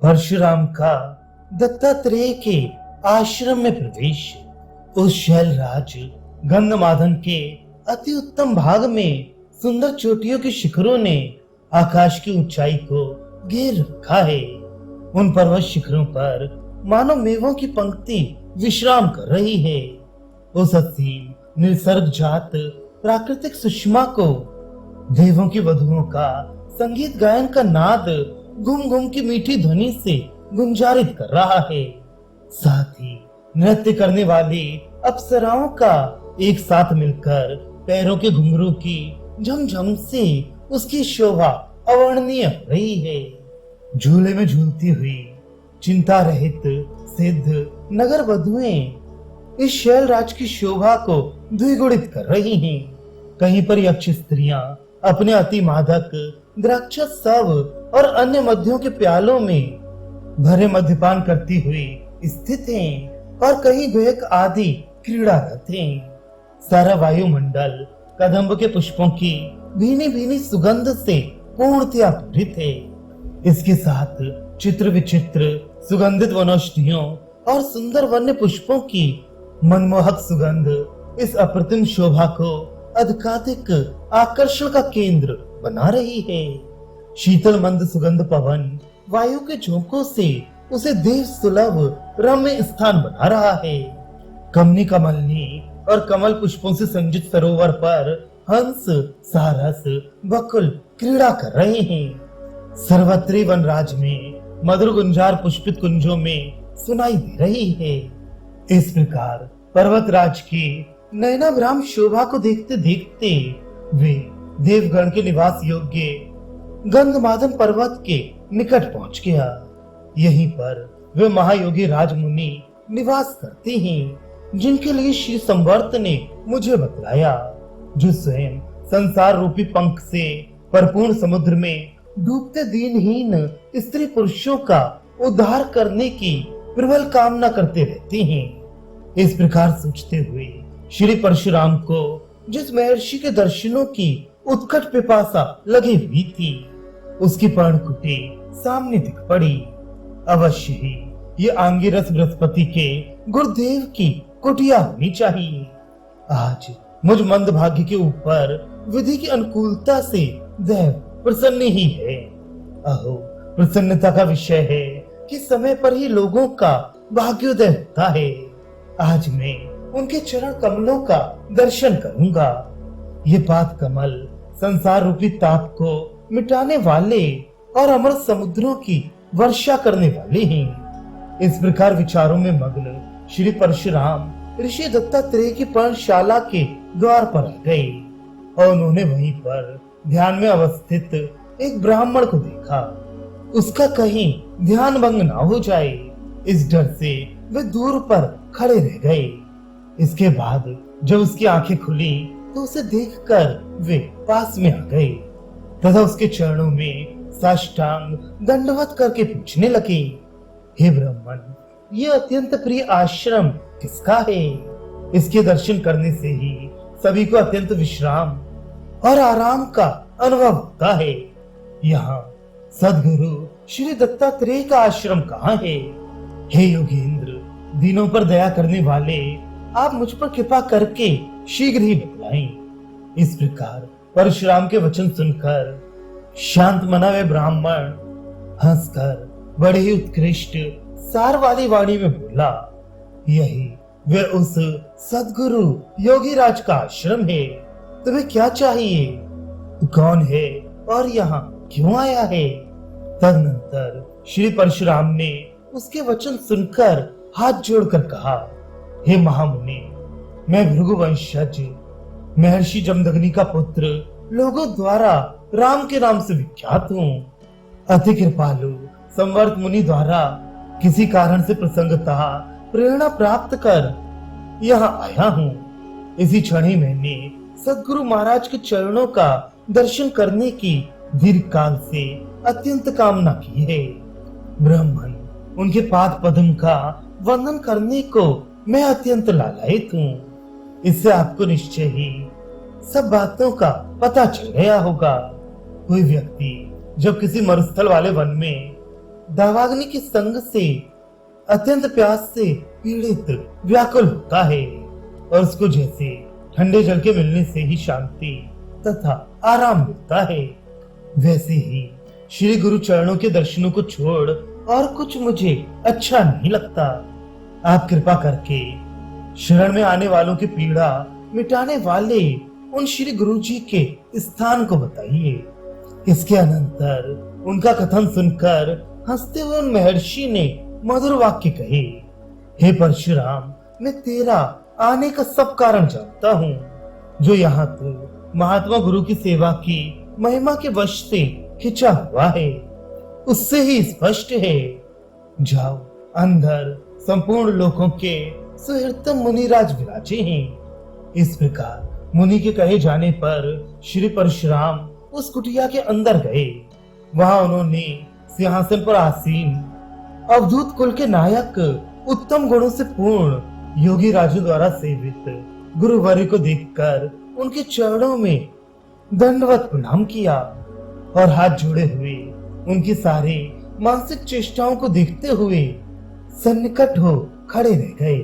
परशुराम का दत्तात्रेय के आश्रम में प्रवेश। उस शैलराज गंधमादन के अति उत्तम भाग में सुंदर चोटियों के शिखरों ने आकाश की ऊंचाई को घेर रखा है। उन पर्वत शिखरों पर मानो मेवों की पंक्ति विश्राम कर रही है। उस असीम निसर्ग जात प्राकृतिक सुषमा को देवों की वधुओं का संगीत गायन का नाद घूम घूम की मीठी ध्वनि से गुंजारित कर रहा है। साथ ही नृत्य करने वाली अप्सराओं का एक साथ मिलकर पैरों के घुंघरू की झमझम से उसकी शोभा अवर्णनीय हो रही है। झूले में झूलती हुई चिंता रहित सिद्ध नगर वधुएं इस शैलराज की शोभा को द्विगुणित कर रही हैं। कहीं पर यक्ष स्त्रियां अपने अति मादक द्राक्षा सब और अन्य मद्यों के प्यालों में भरे मद्यपान करती हुई स्थित हैं और कहीं गुहक आदि क्रीड़ारत हैं। सारा वायुमंडल कदम्ब के पुष्पों की भीनी भीनी सुगंध से पूर्णतया पूरित है। इसके साथ चित्र विचित्र सुगंधित वनौषधियों और सुंदर वन्य पुष्पों की मनमोहक सुगंध इस अप्रतिम शोभा को अधिकाधिक आकर्षण का केंद्र बना रही है। शीतल मंद सुगंध पवन वायु के झोंकों से उसे देव सुलभ रम्य स्थान बना रहा है। कमनी कमलनी और कमल पुष्पों से संजित सरोवर पर हंस सारस बकुल क्रीड़ा कर रहे हैं। सर्वत्री वनराज में मधुर गुंजार पुष्पित कुंजों में सुनाई दे रही है। इस प्रकार पर्वतराज की नयनाभिराम शोभा को देखते देखते वे देवगण के निवास योग्य गंधमादन पर्वत के निकट पहुंच गया। यहीं पर वे महायोगी राजमुनि निवास करते हैं, जिनके लिए श्री संवर्त ने मुझे बतलाया, जो स्वयं संसार रूपी पंख से परिपूर्ण समुद्र में डूबते दीनहीन स्त्री पुरुषों का उद्धार करने की प्रबल कामना करते रहते हैं। इस प्रकार सोचते हुए श्री परशुराम को जिस महर्षि के दर्शनों की उत्कट पिपासा लगी हुई थी, उसकी पर्णकुटी सामने दिख पड़ी। अवश्य ही ये आंगिरस बृहस्पति के गुरुदेव की कुटिया होनी चाहिए। आज मुझ मंदभाग्य के ऊपर विधि की अनुकूलता से देव प्रसन्न ही है। अहो, प्रसन्नता का विषय है कि समय पर ही लोगों का भाग्योदय होता है। आज मैं उनके चरण कमलों का दर्शन करूंगा। ये पाद कमल संसार रूपी ताप को मिटाने वाले और अमर समुद्रों की वर्षा करने वाले हैं। इस प्रकार विचारों में मग्न श्री परशुराम ऋषि दत्तात्रेय की पर्णशाला के द्वार पर आ गए और उन्होंने वहीं पर ध्यान में अवस्थित एक ब्राह्मण को देखा। उसका कहीं ध्यान भंग ना हो जाए, इस डर से वे दूर पर खड़े रह गए। इसके बाद जब उसकी आंखें खुली तो उसे देखकर वे पास में आ गए तथा उसके चरणों में साष्टांग दंडवत करके पूछने लगे, हे ब्राह्मण, ये अत्यंत प्रिय आश्रम किसका है? इसके दर्शन करने से ही सभी को अत्यंत विश्राम और आराम का अनुभव होता है। यहाँ सदगुरु श्री दत्तात्रेय का आश्रम कहाँ है? हे योगेंद्र, दीनों पर दया करने वाले, आप मुझ पर कृपा करके शीघ्र ही बतलाएं। इस प्रकार परशुराम के वचन सुनकर शांत मना वे ब्राह्मण हंसकर बड़े ही उत्कृष्ट सार वाली वाणी में बोला, यही वे उस सदगुरु योगी राज का आश्रम है। तुम्हें क्या चाहिए? तू कौन है और यहाँ क्यों आया है? तदनंतर श्री परशुराम ने उसके वचन सुनकर हाथ जोड़कर कहा, हे महामुनि, मैं भृगु वंशज महर्षि जमदग्नि का पुत्र लोगों द्वारा राम के नाम से विख्यात हूँ। अति कृपालु संवर्त मुनि द्वारा किसी कारण से प्रसंगतः प्रेरणा प्राप्त कर यहाँ आया हूँ। इसी क्षण ही मैंने सदगुरु महाराज के चरणों का दर्शन करने की दीर्घ काल से अत्यंत कामना की है। ब्राह्मण, उनके पाद पद्म का वंदन करने को मैं अत्यंत लालायित हूँ। इससे आपको निश्चय ही सब बातों का पता चल गया होगा। कोई व्यक्ति जब किसी मरुस्थल वाले वन में दावाग्नि के संग से अत्यंत प्यास से पीड़ित व्याकुल होता है और उसको जैसे ठंडे जल के मिलने से ही शांति तथा आराम मिलता है, वैसे ही श्री गुरु चरणों के दर्शनों को छोड़ और कुछ मुझे अच्छा नहीं लगता। आप कृपा करके शरण में आने वालों की पीड़ा मिटाने वाले उन श्री गुरु जी के स्थान को बताइए। इसके अनंतर उनका कथन सुनकर हंसते हुए उन महर्षि ने मधुर वाक्य कहे, हे परशुराम, मैं तेरा आने का सब कारण जानता हूँ। जो यहाँ तो महात्मा गुरु की सेवा की महिमा के वश से खिंचा हुआ है, उससे ही स्पष्ट है। जाओ, अंदर संपूर्ण लोकों के सुहृतम मुनिराज विराजे हैं। इस प्रकार मुनि के कहे जाने पर श्री परशुराम उस कुटिया के अंदर गए। वहां उन्होंने सिंहासन पर आसीन अवधूत कुल के नायक उत्तम गुणों से पूर्ण योगी राजू द्वारा सेवित गुरुवर्य को देखकर उनके चरणों में दंडवत प्रणाम किया और हाथ जोड़े हुए उनकी सारे मानसिक चेष्टाओं को देखते हुए सन्निकट हो खड़े रह गए।